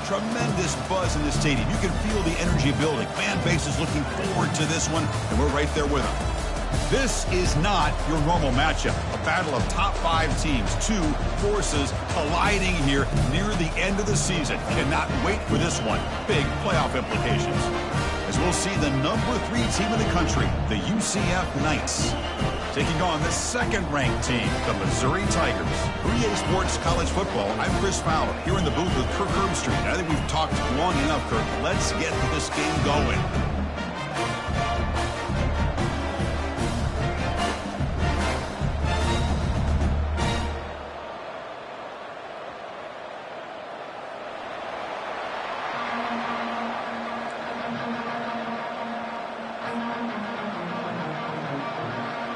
Tremendous buzz in the stadium. You can feel the energy building. Fan base is looking forward to this one, and we're right there with them. This is not your normal matchup. A battle of top 5 teams, 2 forces colliding here near the end of the season. Cannot wait for this one. Big playoff implications. As we'll see the number 3 team in the country, the UCF Knights, taking on the second-ranked team, the Missouri Tigers. For EA Sports College Football, I'm Chris Fowler, here in the booth with Kirk Herbstreit. I think we've talked long enough, Kirk. Let's get this game going.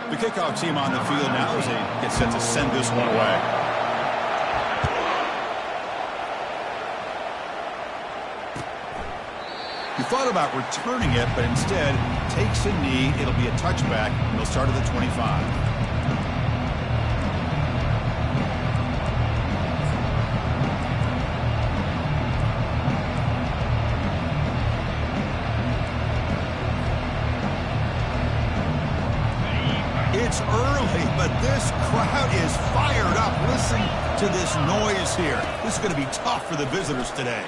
The kickoff team on the field now as they get set to send this one away. He thought about returning it, but instead takes a knee. It'll be a touchback. He'll start at the 25. It's early, but this crowd is fired up. Listen to this noise here. This is going to be tough for the visitors today.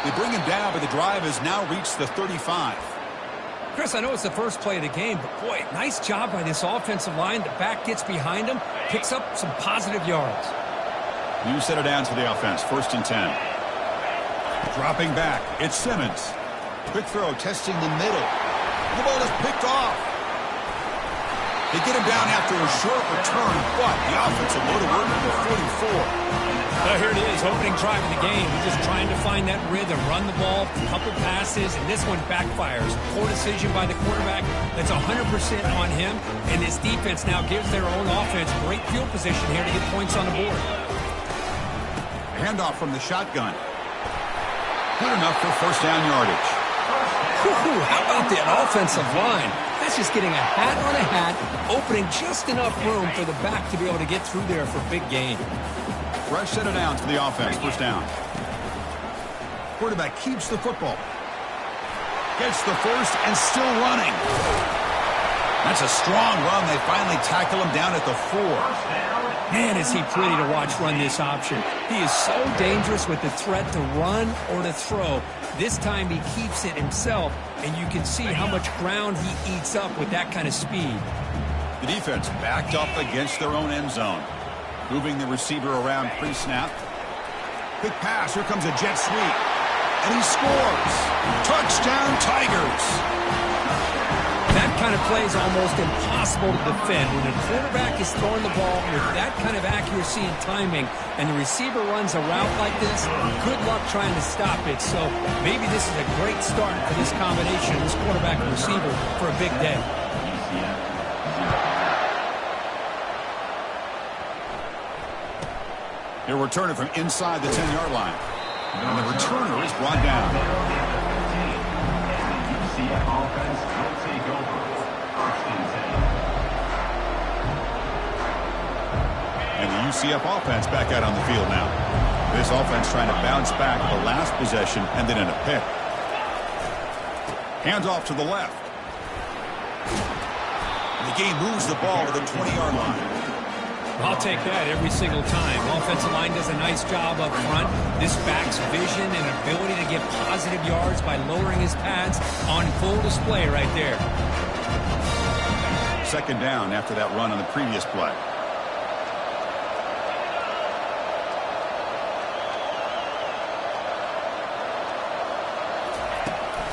They bring him down, but the drive has now reached the 35. Chris, I know it's the first play of the game, but boy, nice job by this offensive line. The back gets behind him, picks up some positive yards. You set it down to the offense. 1st and 10. Dropping back. It's Simmons. Quick throw, testing the middle. The ball is picked off. They get him down after a short return, but the offensive load of work at the 44. Here it is, opening drive of the game. We're just trying to find that rhythm, run the ball, a couple passes, and this one backfires. Poor decision by the quarterback. That's 100% on him, and this defense now gives their own offense great field position here to get points on the board. Handoff from the shotgun. Good enough for 1st down yardage. How about the offensive line? That's just getting a hat on a hat, opening just enough room for the back to be able to get through there for big gain. Fresh set of downs for the offense. 1st down. Quarterback keeps the football. Gets the first and still running. That's a strong run. They finally tackle him down at the 4. Man, is he pretty to watch run this option. He is so dangerous with the threat to run or to throw. This time he keeps it himself, and you can see how much ground he eats up with that kind of speed. The defense backed up against their own end zone. Moving the receiver around pre-snap. Quick pass. Here comes a jet sweep. And he scores. Touchdown, Tigers. That kind of play is almost impossible to defend. When the quarterback is throwing the ball with that kind of accuracy and timing, and the receiver runs a route like this, good luck trying to stop it. So maybe this is a great start for this combination, this quarterback and receiver, for a big day. He'll return it from inside the 10-yard line. And the returner is brought down. And the UCF offense back out on the field now. This offense trying to bounce back the last possession and then in a pick. Hands off to the left. And the game moves the ball to the 20-yard line. I'll take that every single time. Offensive line does a nice job up front. This back's vision and ability to get positive yards by lowering his pads on full display right there. 2nd down after that run on the previous play.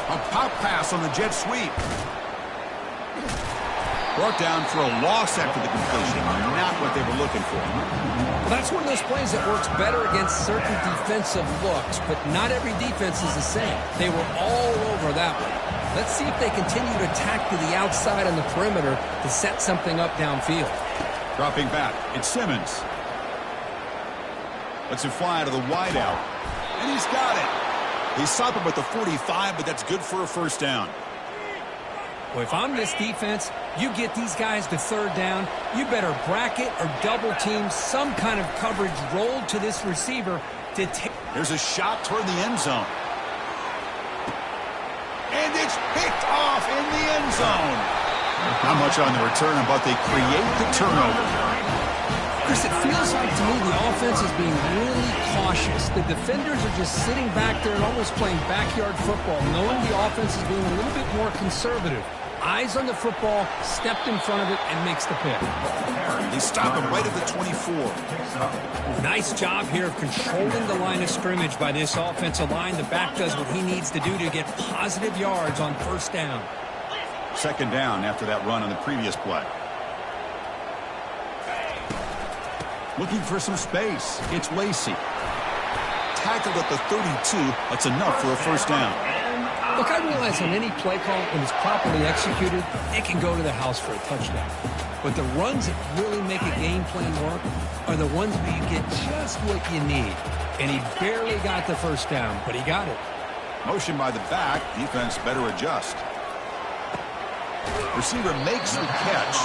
A pop pass on the jet sweep. Brought down for a loss after the completion. Not what they were looking for. Well, that's one of those plays that works better against certain defensive looks, but not every defense is the same. They were all over that one. Let's see if they continue to attack to the outside on the perimeter to set something up downfield. Dropping back, it's Simmons. Lets him fly to the wideout. And he's got it. He stopped him at the 45, but that's good for a 1st down. Well, if I'm this defense, you get these guys to third down, you better bracket or double team some kind of coverage rolled to this receiver to take. There's a shot toward the end zone. And it's picked off in the end zone. Not much on the return, but they create the turnover. Chris, it feels like to me the offense is being really cautious. The defenders are just sitting back there and almost playing backyard football, knowing the offense is being a little bit more conservative. Eyes on the football, stepped in front of it, and makes the pick. They stop him right at the 24. Nice job here of controlling the line of scrimmage by this offensive line. The back does what he needs to do to get positive yards on first down. Second down after that run on the previous play. Looking for some space. It's Lacey. Tackled at the 32. That's enough for a first down. Look, I realize on any play call, when it's properly executed, it can go to the house for a touchdown. But the runs that really make a game plan work are the ones where you get just what you need. And he barely got the first down, but he got it. Motion by the back. Defense better adjust. Receiver makes the catch.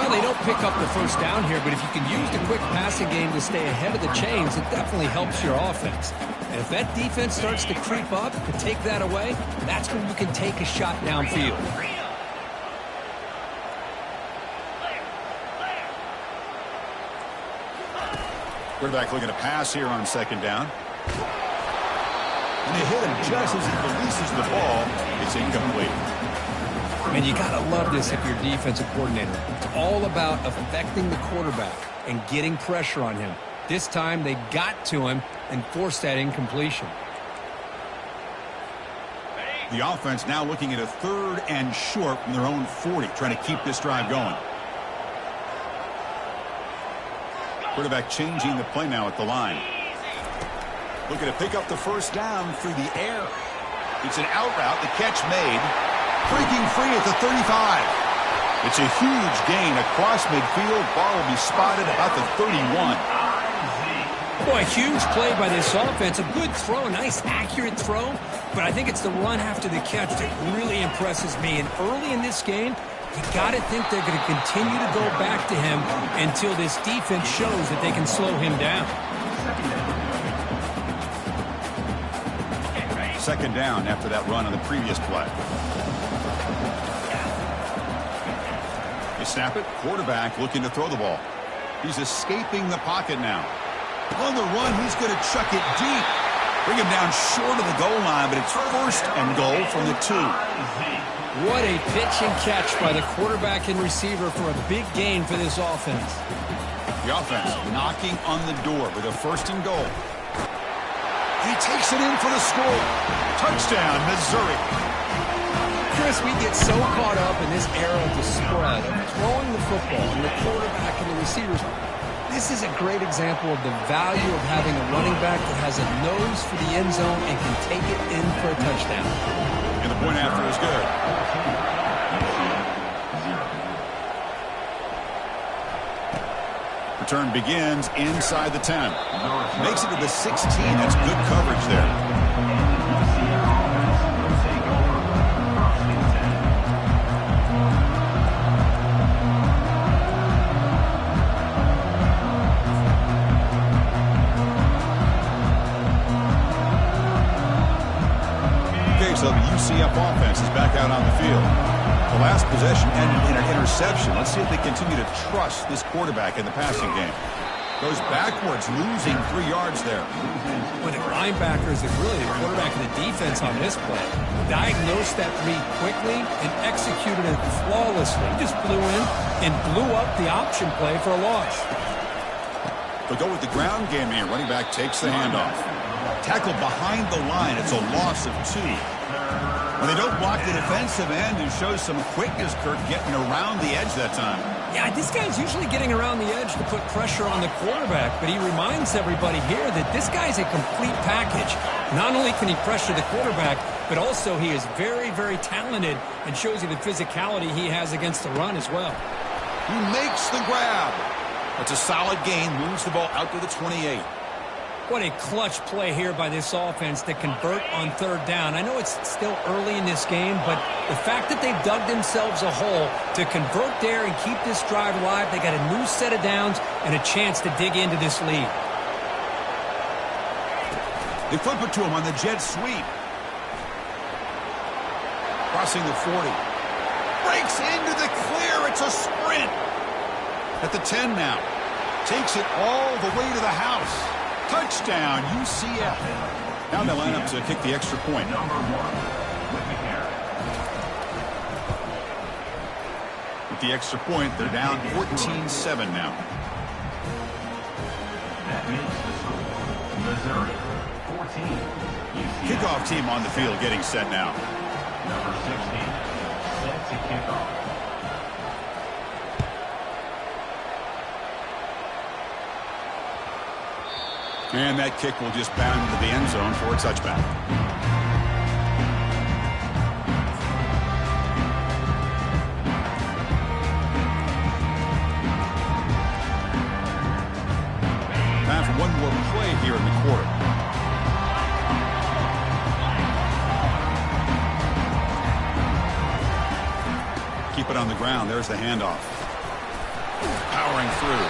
Well, they don't pick up the first down here, but if you can use the quick passing game to stay ahead of the chains, it definitely helps your offense. And if that defense starts to creep up and take that away, that's when you can take a shot downfield. Quarterback looking to pass here on second down. And they hit him just as he releases the ball. It's incomplete. And you got to love this if you're defensive coordinator. It's all about affecting the quarterback and getting pressure on him. This time they got to him and forced that incompletion. The offense now looking at a third and short from their own 40, trying to keep this drive going. Quarterback changing the play now at the line. Looking to pick up the first down through the air. It's an out route. The catch made. Breaking free at the 35. It's a huge gain across midfield. Ball will be spotted about the 31. Boy, huge play by this offense. A good throw, a nice accurate throw. But I think it's the run after the catch that really impresses me. And early in this game, you got to think they're going to continue to go back to him until this defense shows that they can slow him down. Second down after that run on the previous play. They snap it. Quarterback looking to throw the ball. He's escaping the pocket now. On the run, he's going to chuck it deep. Bring him down short of the goal line, but it's first and goal from the 2. What a pitch and catch by the quarterback and receiver for a big gain for this offense. The offense knocking on the door with a first and goal. He takes it in for the score. Touchdown, Missouri. Chris, we get so caught up in this era of the spread, of throwing the football, and the quarterback and the receivers. This is a great example of the value of having a running back that has a nose for the end zone and can take it in for a touchdown. And the point after is good. Return begins inside the 10. Makes it to the 16. That's good coverage there. So the UCF offense is back out on the field. The last possession ended in an interception. Let's see if they continue to trust this quarterback in the passing game. Goes backwards, losing 3 yards there. When the linebackers and really the quarterback and the defense on this play diagnosed that read quickly and executed it flawlessly. He just flew in and blew up the option play for a loss. They'll go with the ground game here. Running back takes the handoff. Tackled behind the line. It's a loss of 2. When they don't block the defensive end, who shows some quickness, Kirk, getting around the edge that time. Yeah, this guy's usually getting around the edge to put pressure on the quarterback, but he reminds everybody here that this guy's a complete package. Not only can he pressure the quarterback, but also he is very, very talented and shows you the physicality he has against the run as well. He makes the grab. That's a solid gain, moves the ball out to the 28. What a clutch play here by this offense to convert on third down. I know it's still early in this game, but the fact that they've dug themselves a hole to convert there and keep this drive alive, they got a new set of downs and a chance to dig into this lead. They flip it to him on the jet sweep. Crossing the 40. Breaks into the clear. It's a sprint. At the 10 now. Takes it all the way to the house. Touchdown, UCF. Now they line up to kick the extra point. With the extra point, they're down 14-7 now. That makes the score Missouri 14. Kickoff team on the field getting set now. Number 16, set to kick off. And that kick will just bound into the end zone for a touchback. Time for one more play here in the quarter. Keep it on the ground. There's the handoff. Powering through.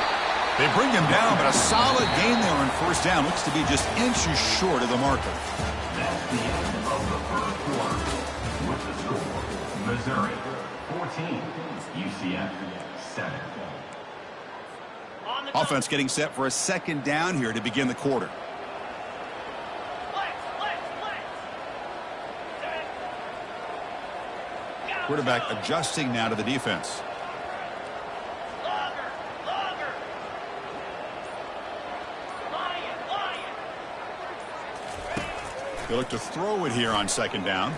They bring him down, but a solid gain there on first down. Looks to be just inches short of the marker. That's the end of the first quarter. With the score, Missouri 14, UCF 7. Offense getting set for a second down here to begin the quarter. Quarterback adjusting now to the defense. They look to throw it here on second down.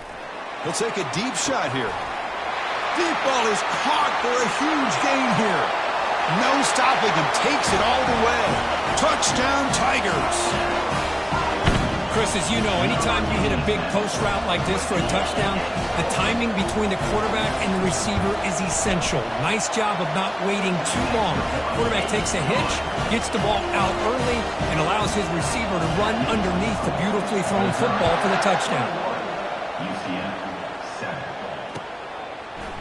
He'll take a deep shot here. Deep ball is caught for a huge gain here. No stopping him. Takes it all the way. Touchdown, Tigers. Chris, as you know, anytime you hit a big post route like this for a touchdown, the timing between the quarterback and the receiver is essential. Nice job of not waiting too long. Quarterback takes a hitch, gets the ball out early, and allows his receiver to run underneath the beautifully thrown football for the touchdown. UCF 7.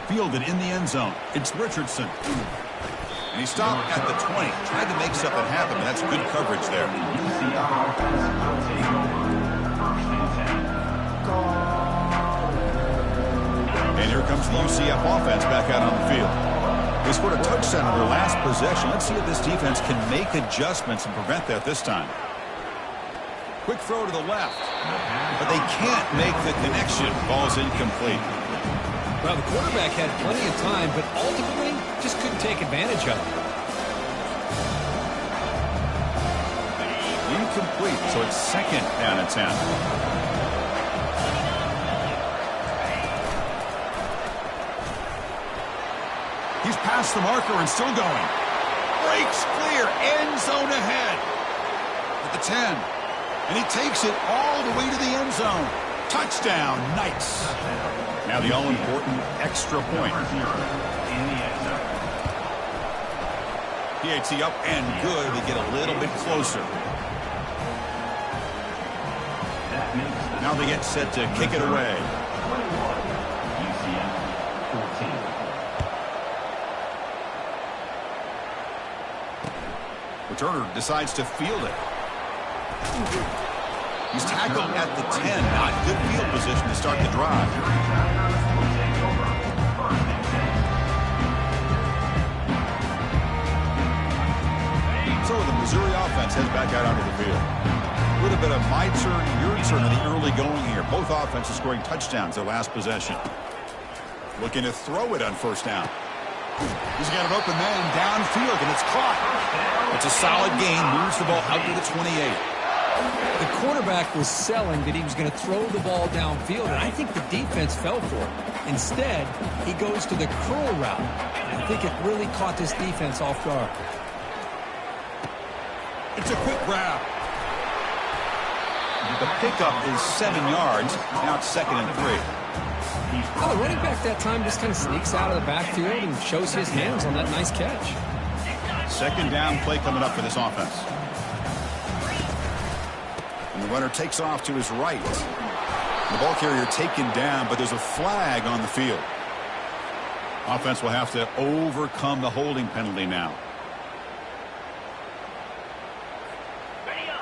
Fielded in the end zone. It's Richardson. And he stopped at the 20. Tried to make something happen, but that's good coverage there. UCF offense will take over. First and 10. And here comes the UCF offense back out on the field. They scored a touchdown on their last possession. Let's see if this defense can make adjustments and prevent that this time. Quick throw to the left. But they can't make the connection. Ball's incomplete. Well, the quarterback had plenty of time, but ultimately just couldn't take advantage of it. Incomplete, so it's second down and 10. He's past the marker and still going. Breaks clear, end zone ahead. At the 10. And he takes it all the way to the end zone. Touchdown, Knights. Now the all-important extra point. PAT up and good. They get a little bit closer. Now they get set to kick it away. Returner decides to field it. He's tackled at the 10. Not good field position to start the drive. So the Missouri offense heads back out onto the field. A little bit of my turn, your turn in the early going here. Both offenses scoring touchdowns their last possession. Looking to throw it on first down. He's got an open man downfield, and it's caught. It's a solid gain. Moves the ball out to the 28. The quarterback was selling that he was going to throw the ball downfield, and I think the defense fell for it. Instead, he goes to the curl route. I think it really caught this defense off guard. It's a quick grab. The pickup is 7 yards. Now it's second and 3. Well, the running back that time just kind of sneaks out of the backfield and shows his hands on that nice catch. Second down play coming up for this offense. And the runner takes off to his right. The ball carrier taken down, but there's a flag on the field. Offense will have to overcome the holding penalty now.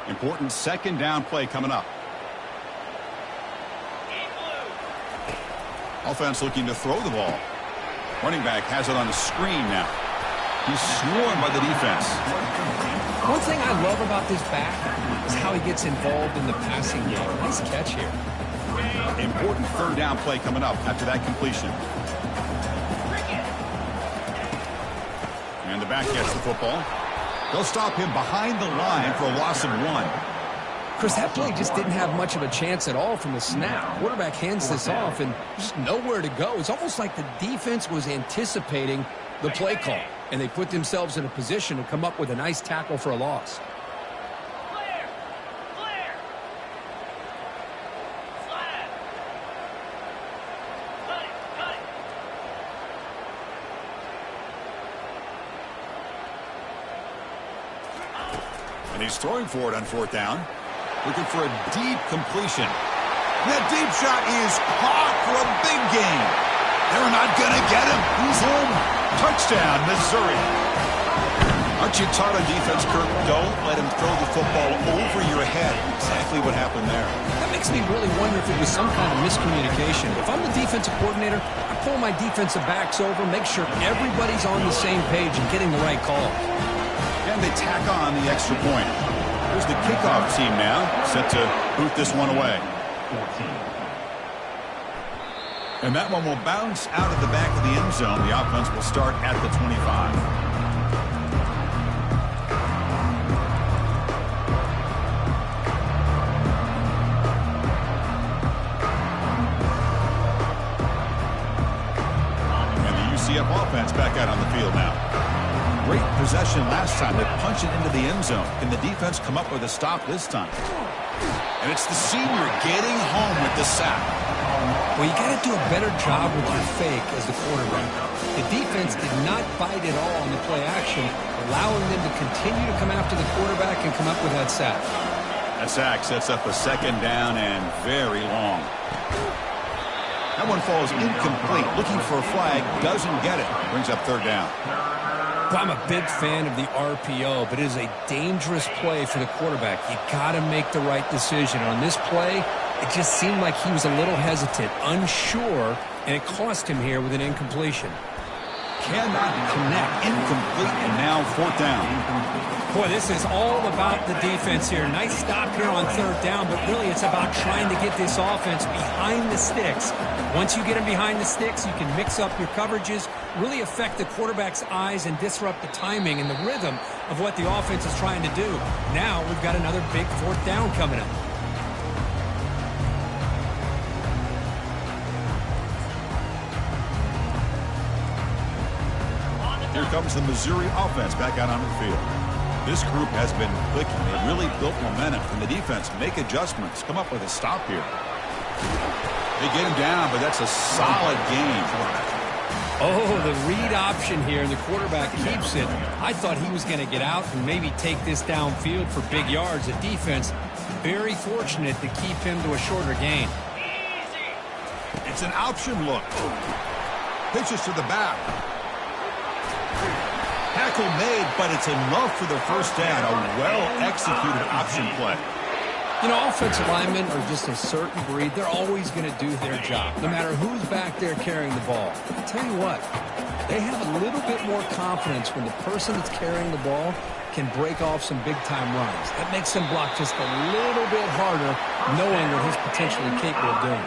Important second down play coming up. Offense looking to throw the ball. Running back has it on the screen now. He's swarmed by the defense. One thing I love about this back is how he gets involved in the passing game. Nice catch here. Important third down play coming up after that completion. And the back gets the football. They'll stop him behind the line for a loss of 1. Chris, that play just didn't have much of a chance at all from the snap. Quarterback hands this off and just nowhere to go. It's almost like the defense was anticipating the play call, and they put themselves in a position to come up with a nice tackle for a loss. And he's throwing for it on fourth down. Looking for a deep completion. That deep shot is caught for a big gain. They're not going to get him. He's home. Touchdown, Missouri. Aren't you taught on defense, Kirk? Don't let him throw the football over your head. Exactly what happened there. That makes me really wonder if it was some kind of miscommunication. If I'm the defensive coordinator, I pull my defensive backs over, make sure everybody's on the same page and getting the right call. And they tack on the extra point. Here's the kickoff team now, set to boot this one away. And that one will bounce out of the back of the end zone. The offense will start at the 25. And the UCF offense back out on the field now. Great possession last time. They punch it into the end zone. Can the defense come up with a stop this time? And it's the senior getting home with the sack. Well, you got to do a better job with your fake as the quarterback. The defense did not bite at all on the play action, allowing them to continue to come after the quarterback and come up with that sack. That sack sets up a second down and very long. That one falls incomplete. Looking for a flag, doesn't get it. Brings up third down. Well, I'm a big fan of the RPO, but it is a dangerous play for the quarterback. You got to make the right decision. On this play, it just seemed like he was a little hesitant, unsure, and it cost him here with an incompletion. Cannot connect. Incomplete, and now fourth down. Boy, this is all about the defense here. Nice stop here on third down, but really it's about trying to get this offense behind the sticks. Once you get them behind the sticks, you can mix up your coverages, really affect the quarterback's eyes and disrupt the timing and the rhythm of what the offense is trying to do. Now we've got another big fourth down coming up. Here comes the Missouri offense back out onto the field. This group has been clicking. They've really built momentum. Can the defense make adjustments? Come up with a stop here. They get him down, but that's a solid gain. Oh, the read option here, and the quarterback keeps it. I thought he was going to get out and maybe take this downfield for big yards. The defense very fortunate to keep him to a shorter gain. It's an option look. Pitches to the back. Tackle made, but it's enough for the first down. A well-executed option play. You know, offensive linemen are just a certain breed. They're always going to do their job, no matter who's back there carrying the ball. I'll tell you what, they have a little bit more confidence when the person that's carrying the ball can break off some big-time runs. That makes them block just a little bit harder, knowing what he's potentially capable of doing.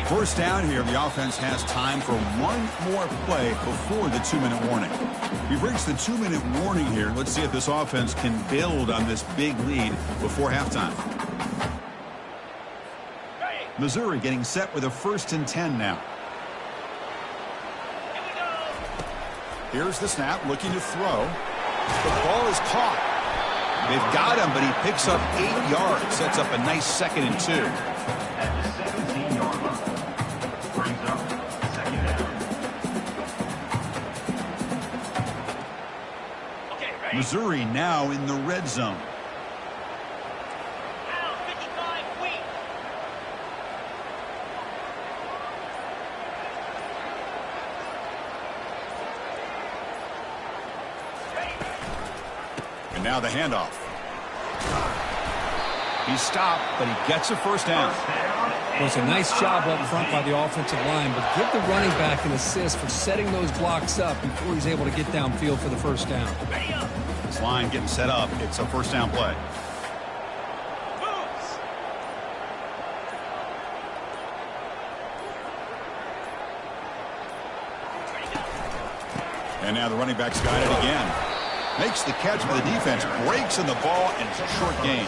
First down here, the offense has time for one more play before the 2-minute warning. We've reached the 2-minute warning here. Let's see if this offense can build on this big lead before halftime. Missouri getting set with a 1st and 10 now. Here's the snap, looking to throw. The ball is caught. They've got him, but he picks up 8 yards. Sets up a nice 2nd and 2. Missouri now in the red zone. now the handoff. He stopped, but he gets a first down. It was a nice job up front by the offensive line, but give the running back an assist for setting those blocks up before he's able to get downfield for the first down. This line getting set up. It's a first down play. And now the running back's got it again. Makes the catch, but the defense breaks in the ball, and it's a short gain.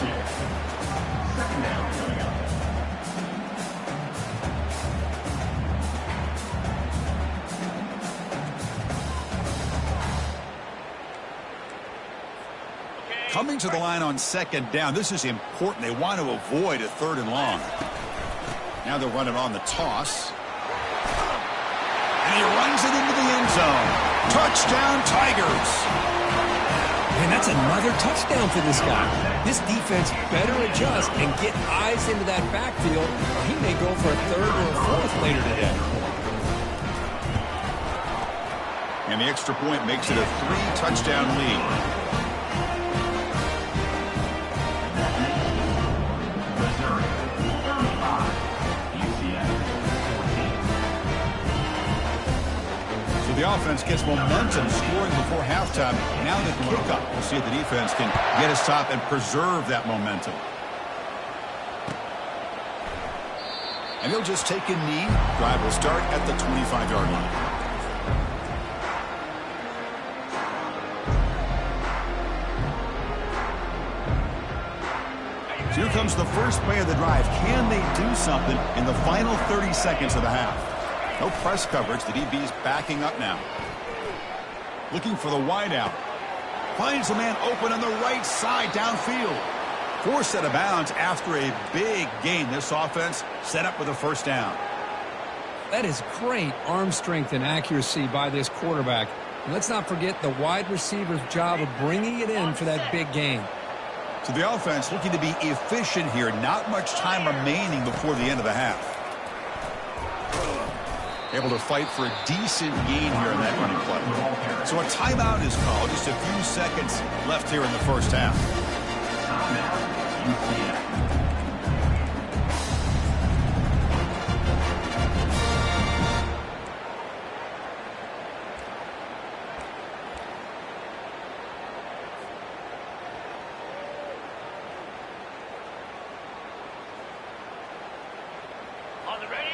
Coming to the line on second down. This is important. They want to avoid a third and long. Now they're running on the toss. And he runs it into the end zone. Touchdown, Tigers. And that's another touchdown for this guy. This defense better adjust and get eyes into that backfield, or he may go for a third or a fourth later today. And the extra point makes it a 3-touchdown lead. The offense gets momentum scoring before halftime. Now the kickoff. We'll see if the defense can get a stop and preserve that momentum. And they'll just take a knee. Drive will start at the 25-yard line. So here comes the first play of the drive. Can they do something in the final 30 seconds of the half? No press coverage. The DB's backing up now. Looking for the wideout. Finds the man open on the right side downfield. Forced out of bounds after a big gain. This offense set up with a first down. That is great arm strength and accuracy by this quarterback. And let's not forget the wide receiver's job of bringing it in for that big gain. So the offense looking to be efficient here. Not much time remaining before the end of the half. Able to fight for a decent gain here in that running play. So a timeout is called. Just a few seconds left here in the first half.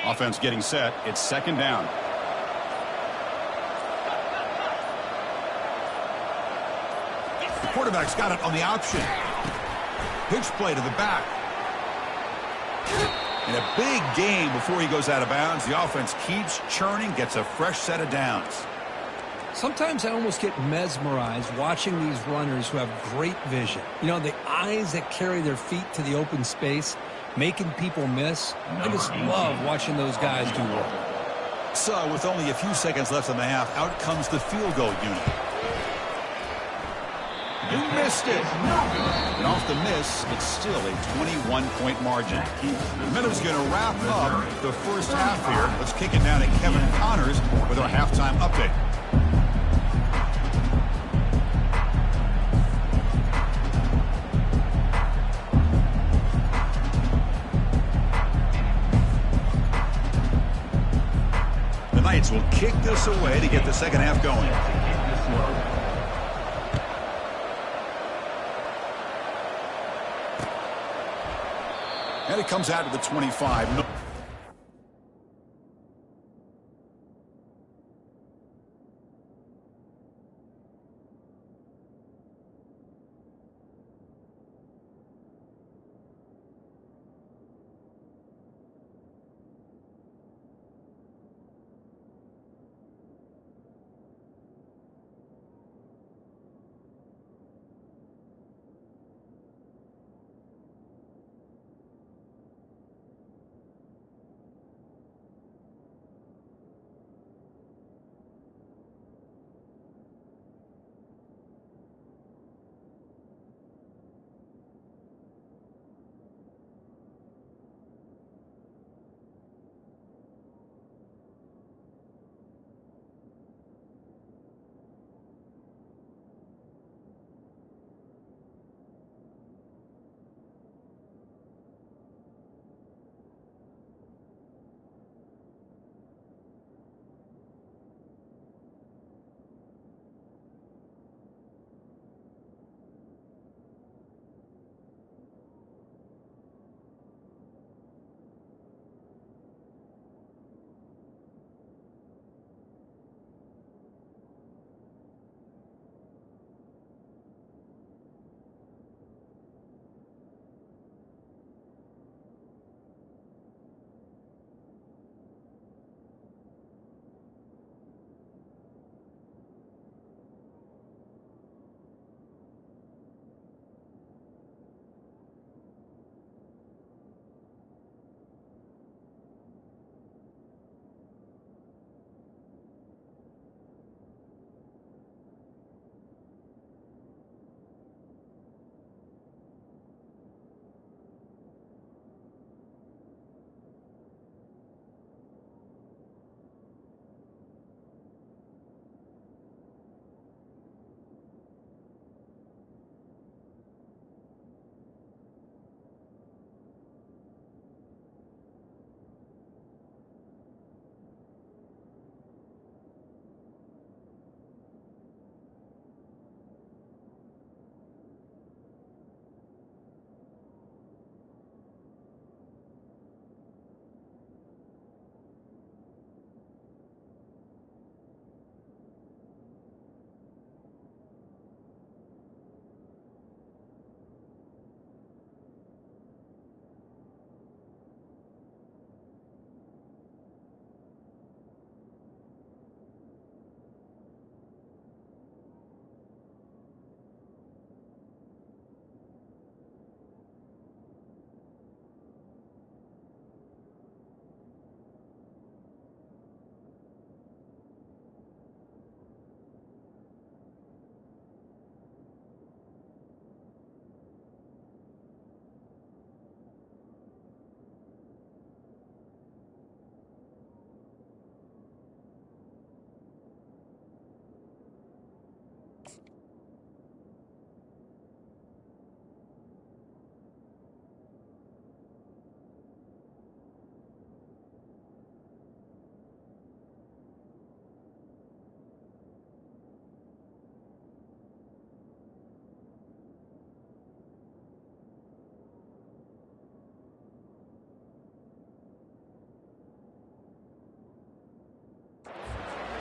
Offense getting set. It's second down. The quarterback's got it on the option. Pitch play to the back. And a big gain before he goes out of bounds. The offense keeps churning, gets a fresh set of downs. Sometimes I almost get mesmerized watching these runners who have great vision. You know, the eyes that carry their feet to the open space, making people miss. I just love watching those guys do work. So with only a few seconds left in the half, out comes the field goal unit. He missed it. And off the miss, it's still a 21-point margin. Mizzou's going to wrap up the first half here. Let's kick it down to Kevin Connors with our halftime update. Knights will kick this away to get the second half going. And it comes out to the 25.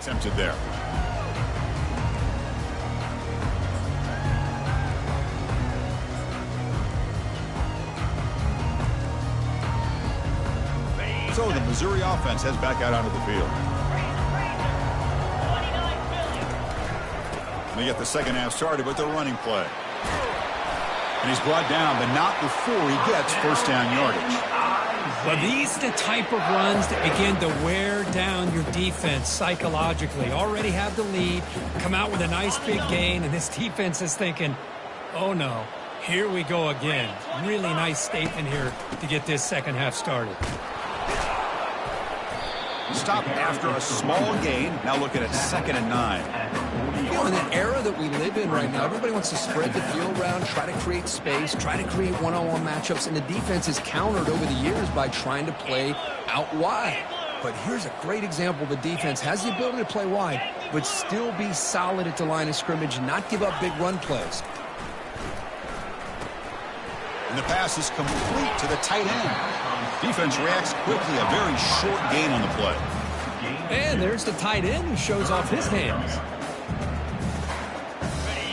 Attempted there. So the Missouri offense heads back out onto the field. And they get the second half started with their running play. And he's brought down, but not before he gets first down yardage. Well, these are the type of runs that begin to wear down your defense psychologically. Already have the lead, come out with a nice big gain, and this defense is thinking, oh no, here we go again. Really nice statement here to get this second half started. Stop after a small gain. Now looking at 2nd and 9. You know, in the era that we live in right now, everybody wants to spread the field around, try to create space, try to create one-on-one matchups, and the defense is countered over the years by trying to play out wide. But here's a great example of a defense has the ability to play wide, but still be solid at the line of scrimmage, not give up big run plays. And the pass is complete to the tight end. Defense reacts quickly, a very short gain on the play. And there's the tight end who shows off his hands.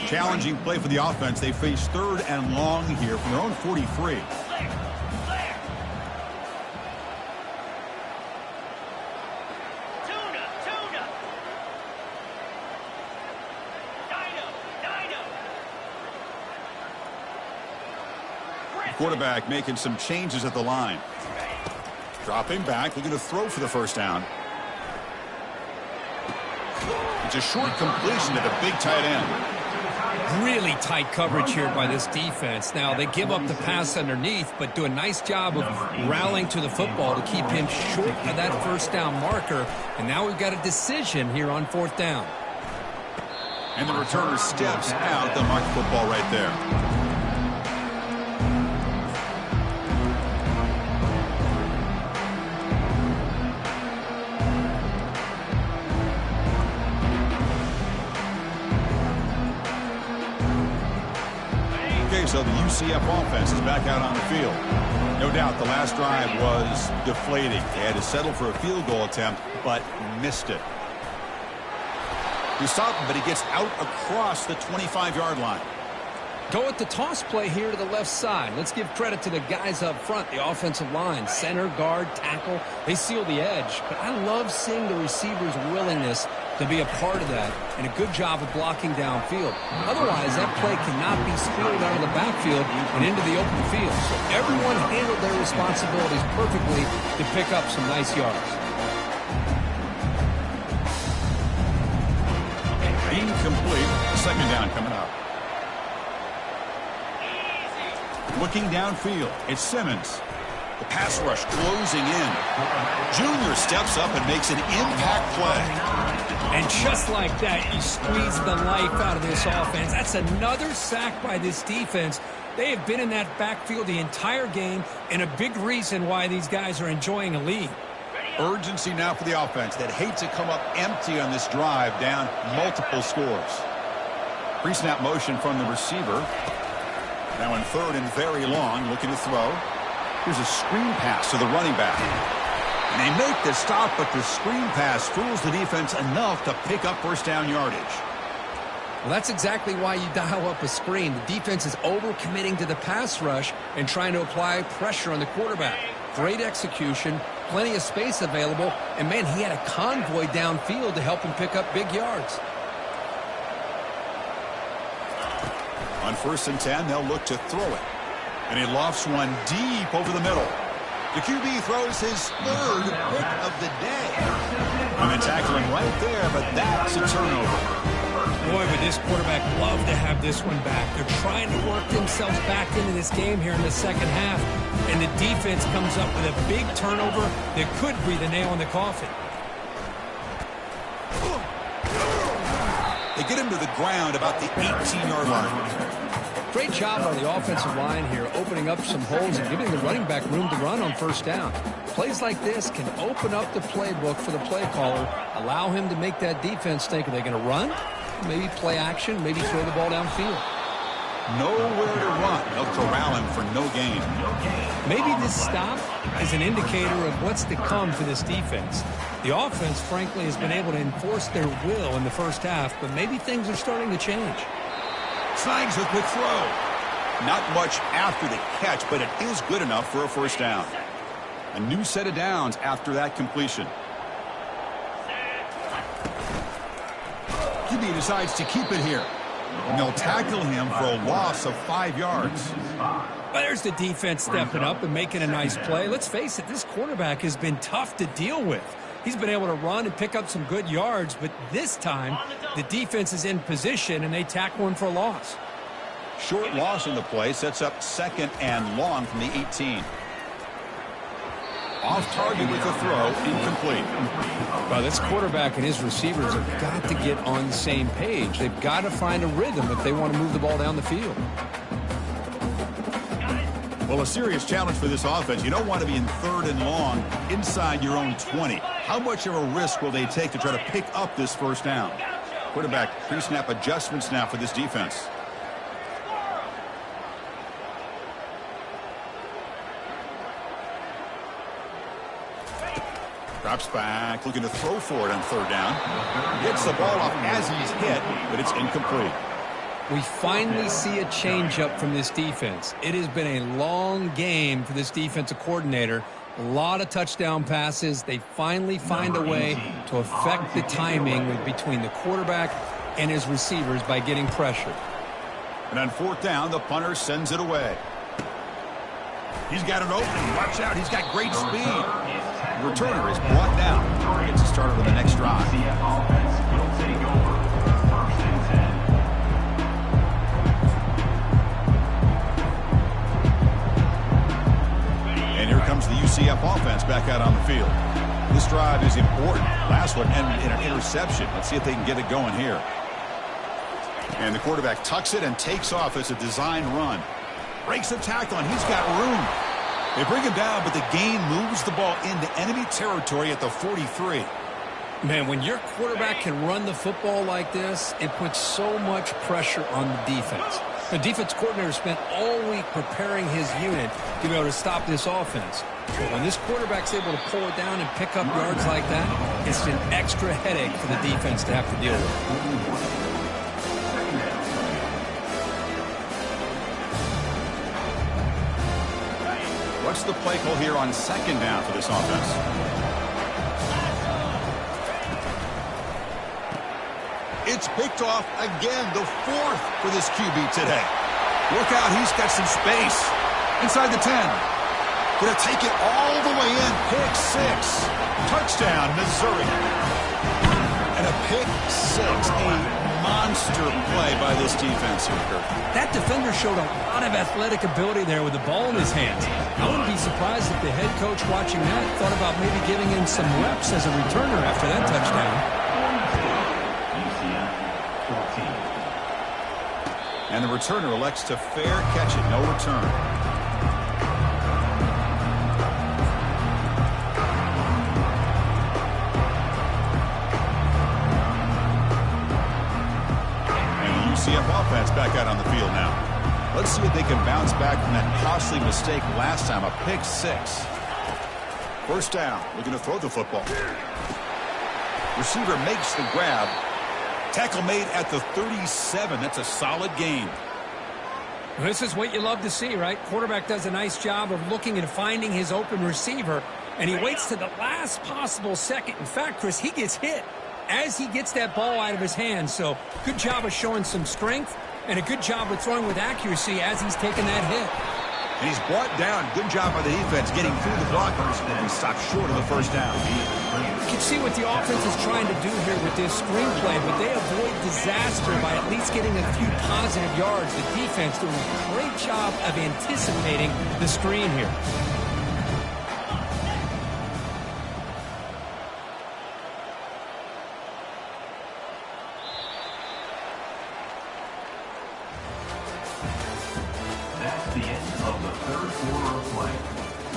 Challenging play for the offense. They face 3rd and long here from their own 43. Quarterback making some changes at the line. Dropping back, looking to throw for the first down. It's a short completion to the big tight end. Really tight coverage here by this defense. Now, they give up the pass underneath, but do a nice job of rallying to the football to keep him short of that first down marker. And now we've got a decision here on 4th down. And the returner steps out. They'll mark the football right there. So the UCF offense is back out on the field. No doubt the last drive was deflating. They had to settle for a field goal attempt, but missed it. He stopped him, but he gets out across the 25-yard line. Go with the toss play here to the left side. Let's give credit to the guys up front, the offensive line, center, guard, tackle. They seal the edge. But I love seeing the receiver's willingness to be a part of that and a good job of blocking downfield. Otherwise, that play cannot be spilled out of the backfield and into the open field. So everyone handled their responsibilities perfectly to pick up some nice yards. Incomplete. 2nd down coming up. Looking downfield, it's Simmons. The pass rush closing in. Junior steps up and makes an impact play. And just like that, you squeeze the life out of this offense. That's another sack by this defense. They have been in that backfield the entire game, and a big reason why these guys are enjoying a lead. Urgency now for the offense that hates to come up empty on this drive, down multiple scores. Pre-snap motion from the receiver. Now in 3rd and very long, looking to throw. Here's a screen pass to the running back. And they make the stop, but the screen pass fools the defense enough to pick up first down yardage. Well, that's exactly why you dial up a screen. The defense is overcommitting to the pass rush and trying to apply pressure on the quarterback. Great execution, plenty of space available, and man, he had a convoy downfield to help him pick up big yards. On 1st and 10, they'll look to throw it. And he lofts one deep over the middle. The QB throws his 3rd pick of the day. And they tackle him right there, but that's a turnover. Boy, would this quarterback love to have this one back. They're trying to work themselves back into this game here in the second half. And the defense comes up with a big turnover that could be the nail in the coffin. They get him to the ground about the 18-yard line. Great job on the offensive line here, opening up some holes and giving the running back room to run on first down. Plays like this can open up the playbook for the play caller, allow him to make that defense think, are they going to run? Maybe play action, maybe throw the ball downfield. Nowhere to run. They'll corral him for no gain. Maybe this stop is an indicator of what's to come for this defense. The offense, frankly, has been able to enforce their will in the first half, but maybe things are starting to change. Signs a quick throw. Not much after the catch, but it is good enough for a first down. A new set of downs after that completion. QB decides to keep it here. And they'll tackle him for a loss of 5 yards. Well, there's the defense stepping up and making a nice play. Let's face it, this quarterback has been tough to deal with. He's been able to run and pick up some good yards, but this time the defense is in position and they tackle him for a loss. Short loss in the play sets up 2nd and long from the 18. Off target with the throw, incomplete. Well, this quarterback and his receivers have got to get on the same page. They've got to find a rhythm if they want to move the ball down the field. Well, a serious challenge for this offense. You don't want to be in 3rd and long inside your own 20. How much of a risk will they take to try to pick up this first down? Quarterback pre-snap adjustments now for this defense. Drops back, looking to throw for it on 3rd down. Gets the ball off as he's hit, but it's incomplete. We finally see a changeup from this defense. It has been a long game for this defensive coordinator. A lot of touchdown passes. They finally find a way to affect the timing between the quarterback and his receivers by getting pressure. And on 4th down, the punter sends it away. He's got an opening. Watch out. He's got great speed. The returner is brought down. Gets started with the next drive. And here comes the UCF offense back out on the field. This drive is important. Last one ended in an interception. Let's see if they can get it going here. And the quarterback tucks it and takes off as a design run. Breaks a tackle, and he's got room. They bring him down, but the gain moves the ball into enemy territory at the 43. Man, when your quarterback can run the football like this, it puts so much pressure on the defense. The defense coordinator spent all week preparing his unit to be able to stop this offense. But when this quarterback's able to pull it down and pick up yards like that, it's an extra headache for the defense to have to deal with. What's the play call here on 2nd down for this offense? It's picked off again, the 4th for this QB today. Look out, he's got some space. Inside the 10. Gonna take it all the way in. Pick 6. Touchdown, Missouri. And a pick 6. A monster play by this defense here, Kirk. That defender showed a lot of athletic ability there with the ball in his hands. I wouldn't be surprised if the head coach watching that thought about maybe giving him some reps as a returner after that touchdown. And the returner elects to fair catch it. No return. UCF offense back out on the field now. Let's see if they can bounce back from that costly mistake last time, a pick 6. First down, looking to throw the football. Receiver makes the grab. Tackle made at the 37. That's a solid gain. This is what you love to see, right? Quarterback does a nice job of looking and finding his open receiver, and he waits to the last possible second. In fact, Chris, he gets hit as he gets that ball out of his hands. So good job of showing some strength and a good job of throwing with accuracy as he's taking that hit. And he's brought down. Good job by the defense getting through the blockers and stopped short of the first down. You can see what the offense is trying to do here with this screenplay, but they avoid disaster by at least getting a few positive yards. The defense doing a great job of anticipating the screen here. That's the end of the 3rd quarter of play.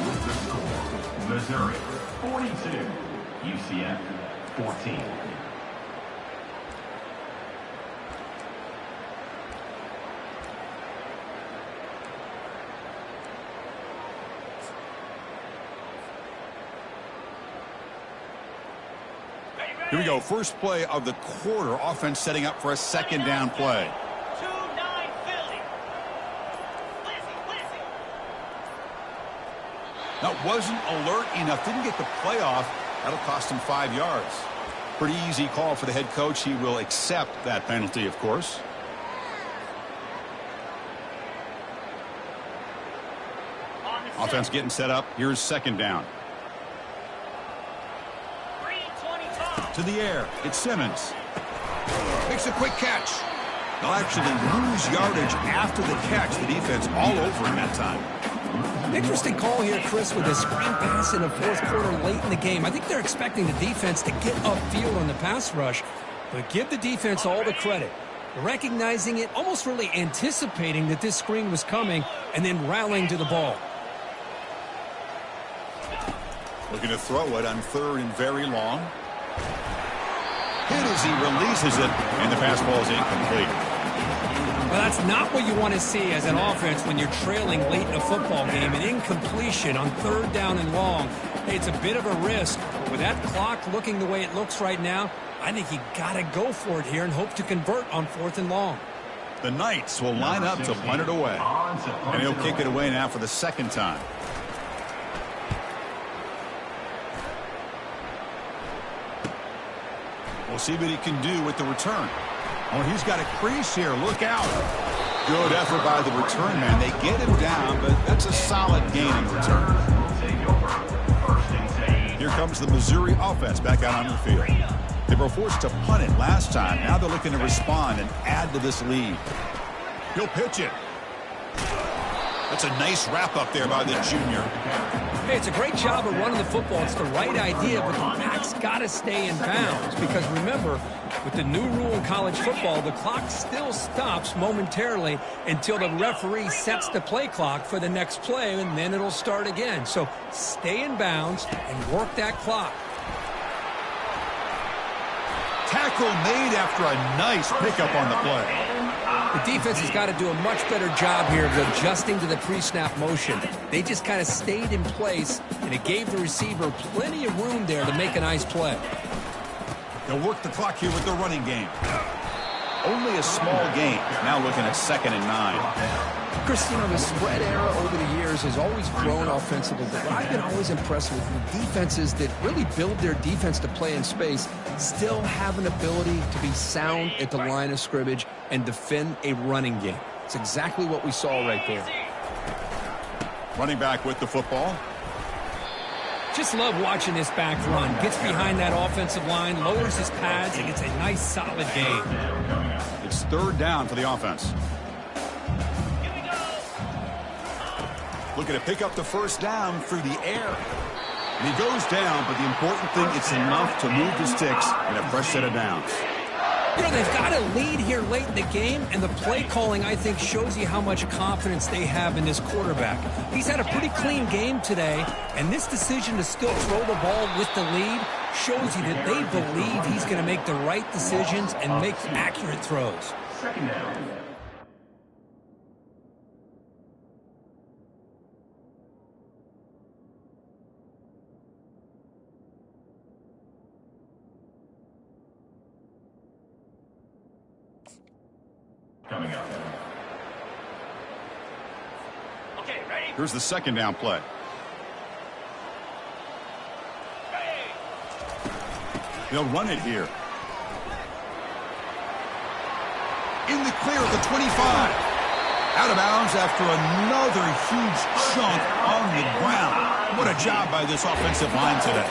With the score, Missouri 42, UCF 14. Here we go. First play of the quarter. Offense setting up for a second down play. That wasn't alert enough. Didn't get the play off. That'll cost him 5 yards. Pretty easy call for the head coach. He will accept that penalty, of course. Offense getting set up. Here's second down. To the air. It's Simmons. Makes a quick catch. They'll actually lose yardage after the catch. The defense all over him that time. Interesting call here, Chris, with a screen pass in the fourth quarter late in the game. I think they're expecting the defense to get upfield on the pass rush, but give the defense all the credit. Recognizing it, almost really anticipating that this screen was coming, and then rallying to the ball. Looking to throw it on third and very long. Hit as he releases it, and the pass ball is incomplete. Well, that's not what you want to see as an offense when you're trailing late in a football game. An incompletion on third down and long. Hey, it's a bit of a risk. But with that clock looking the way it looks right now, I think you got to go for it here and hope to convert on fourth and long. The Knights will line up to punt it away. And he'll kick it away now for the second time. We'll see what he can do with the return. Oh, he's got a crease here. Look out. Good effort by the return man. They get him down, but that's a solid gain in return. Here comes the Missouri offense back out on the field. They were forced to punt it last time. Now they're looking to respond and add to this lead. He'll pitch it. That's a nice wrap up there by the junior. Hey, it's a great job of running the football. It's the right idea, but the back's got to stay in bounds. Because remember, with the new rule in college football, the clock still stops momentarily until the referee sets the play clock for the next play, and then it'll start again. So stay in bounds and work that clock. Tackle made after a nice pickup on the play. The defense has got to do a much better job here of adjusting to the pre-snap motion. They just kind of stayed in place, and it gave the receiver plenty of room there to make a nice play. They'll work the clock here with the running game. Only a small gain. Now looking at 2nd and 9. Chris, you know, the spread era over the years has always grown offensively, but what I've been always impressed with the defenses that really build their defense to play in space still have an ability to be sound at the line of scrimmage and defend a running game. It's exactly what we saw right there. Running back with the football. Just love watching this back run. Gets behind that offensive line, lowers his pads, and gets a nice solid gain. It's third down for the offense. Looking to pick up the first down through the air. And he goes down, but the important thing, it's enough to move the sticks and a fresh set of downs. You know, they've got a lead here late in the game, and the play calling, I think, shows you how much confidence they have in this quarterback. He's had a pretty clean game today, and this decision to still throw the ball with the lead shows you that they believe he's going to make the right decisions and make accurate throws. Second down. Coming up. Okay, ready? Here's the second down play. They'll run it here. In the clear at the 25. Out of bounds after another huge chunk on the ground. What a job by this offensive line today.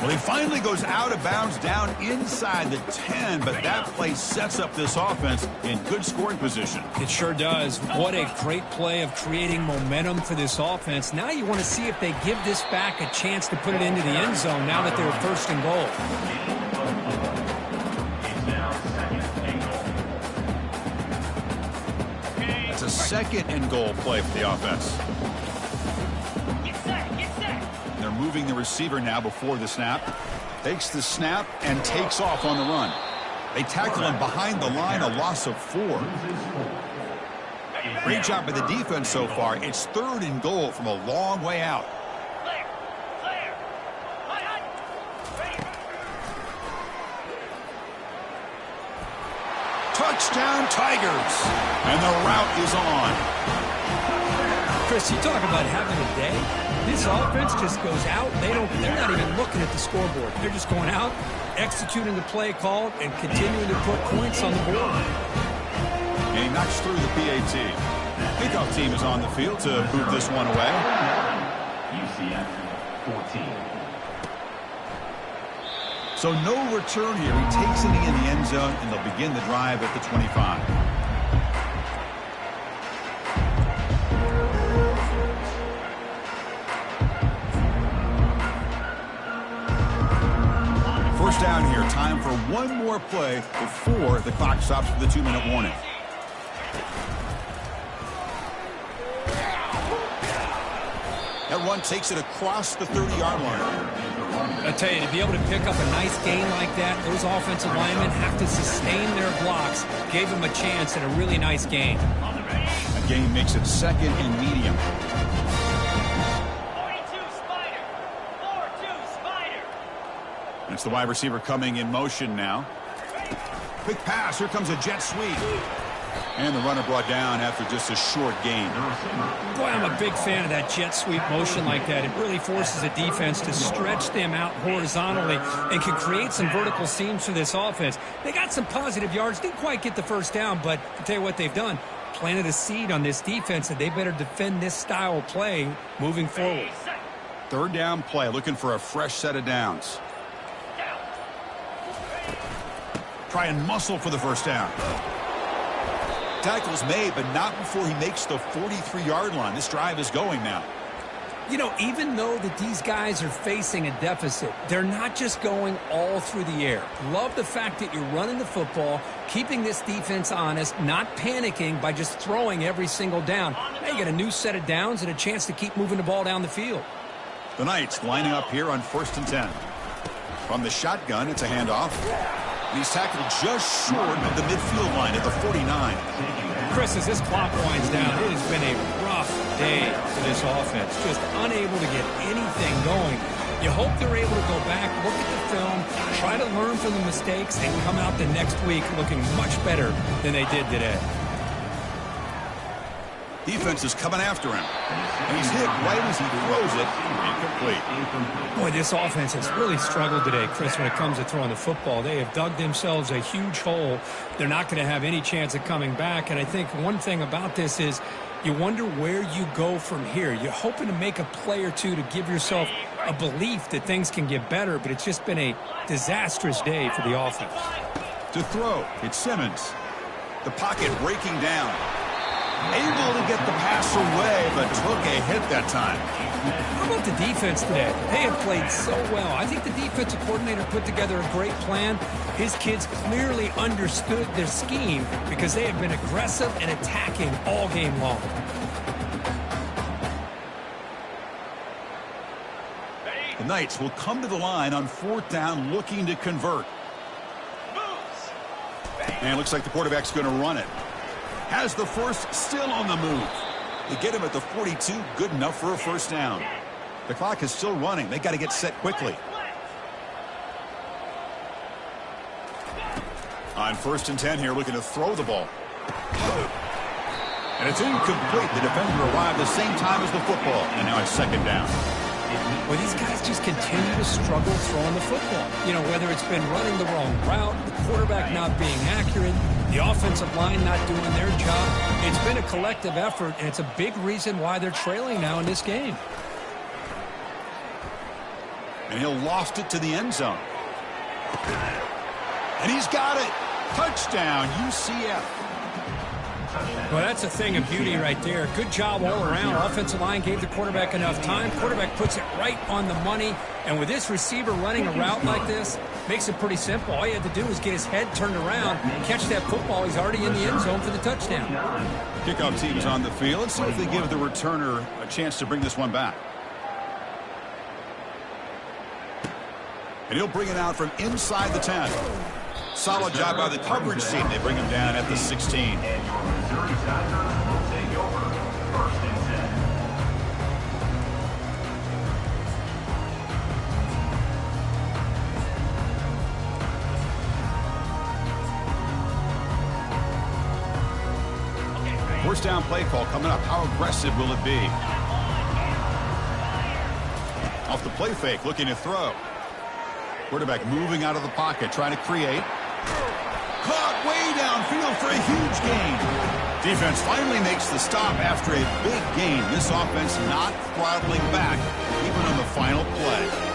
Well, he finally goes out of bounds down inside the 10, but that play sets up this offense in good scoring position. It sure does. What a great play of creating momentum for this offense. Now you want to see if they give this back a chance to put it into the end zone now that they're first and goal. It's a second and goal play for the offense. They're moving the receiver now before the snap. Takes the snap and takes off on the run. They tackle him behind the line, a loss of 4. Great job by the defense so far. It's third and goal from a long way out. Touchdown, Tigers. And the route is on. Chris, you talk about having a day. This offense just goes out. They're not even looking at the scoreboard. They're just going out, executing the play called, and continuing to put points on the board. And he knocks through the PAT. Kickoff team is on the field to move this one away. UCF 14. So no return here. He takes it in the end zone, and they'll begin the drive at the 25. First down here. Time for one more play before the clock stops for the 2-minute warning. That run takes it across the 30-yard line. I tell you, to be able to pick up a nice gain like that, those offensive linemen have to sustain their blocks. Gave them a chance at a really nice gain. A gain makes it second and medium. 42 Spider. 4-2 Spider. It's the wide receiver coming in motion now. Quick pass. Here comes a jet sweep. And the runner brought down after just a short gain. Boy, I'm a big fan of that jet sweep motion like that. It really forces a defense to stretch them out horizontally and can create some vertical seams for this offense. They got some positive yards. Didn't quite get the first down, but I'll tell you what they've done. Planted a seed on this defense that they better defend this style of play moving forward. Third down play. Looking for a fresh set of downs. Try and muscle for the first down. Tackle's made, but not before he makes the 43-yard line. This drive is going now. You know, even though that these guys are facing a deficit, they're not just going all through the air. Love the fact that you're running the football, keeping this defense honest, not panicking by just throwing every single down. Now you get a new set of downs and a chance to keep moving the ball down the field. The Knights lining up here on 1st and 10. From the shotgun, it's a handoff. He's tackled just short of the midfield line at the 49. Chris, as this clock winds down, it has been a rough day for this offense. Just unable to get anything going. You hope they're able to go back, look at the film, try to learn from the mistakes, and come out the next week looking much better than they did today. Defense is coming after him. And he's hit right as he throws it. Incomplete. Boy, this offense has really struggled today, Chris, when it comes to throwing the football. They have dug themselves a huge hole. They're not going to have any chance of coming back. And I think one thing about this is you wonder where you go from here. You're hoping to make a play or two to give yourself a belief that things can get better, but it's just been a disastrous day for the offense. To throw, it's Simmons. The pocket breaking down. Able to get the pass away, but took a hit that time. How about the defense today? They have played so well. I think the defensive coordinator put together a great plan. His kids clearly understood their scheme because they have been aggressive and attacking all game long. The Knights will come to the line on 4th down looking to convert. And it looks like the quarterback's going to run it. Has the first, still on the move. They get him at the 42, good enough for a first down. The clock is still running. They got to get set quickly. On 1st and 10 here, looking to throw the ball. And it's incomplete. The defender arrived the same time as the football. And now it's 2nd down. Well, these guys just continue to struggle throwing the football. You know, whether it's been running the wrong route, the quarterback not being accurate, the offensive line not doing their job. It's been a collective effort, and it's a big reason why they're trailing now in this game. And he'll loft it to the end zone. And he's got it. Touchdown, UCF. Well, that's a thing of beauty right there. Good job all around. Offensive line gave the quarterback enough time. Quarterback puts it right on the money. And with this receiver running a route like this, makes it pretty simple. All you had to do was get his head turned around, catch that football. He's already in the end zone for the touchdown. Kickoff team is on the field. Let's see if they give the returner a chance to bring this one back. And he'll bring it out from inside the 10. Solid job by the coverage team. They bring him down at the 16. And your Missouri Tigers will take over 1st and 10. First down play call coming up. How aggressive will it be? Off the play fake, looking to throw. Quarterback moving out of the pocket, trying to create. Caught way downfield for a huge gain. Defense finally makes the stop after a big gain. This offense not throttling back, even on the final play.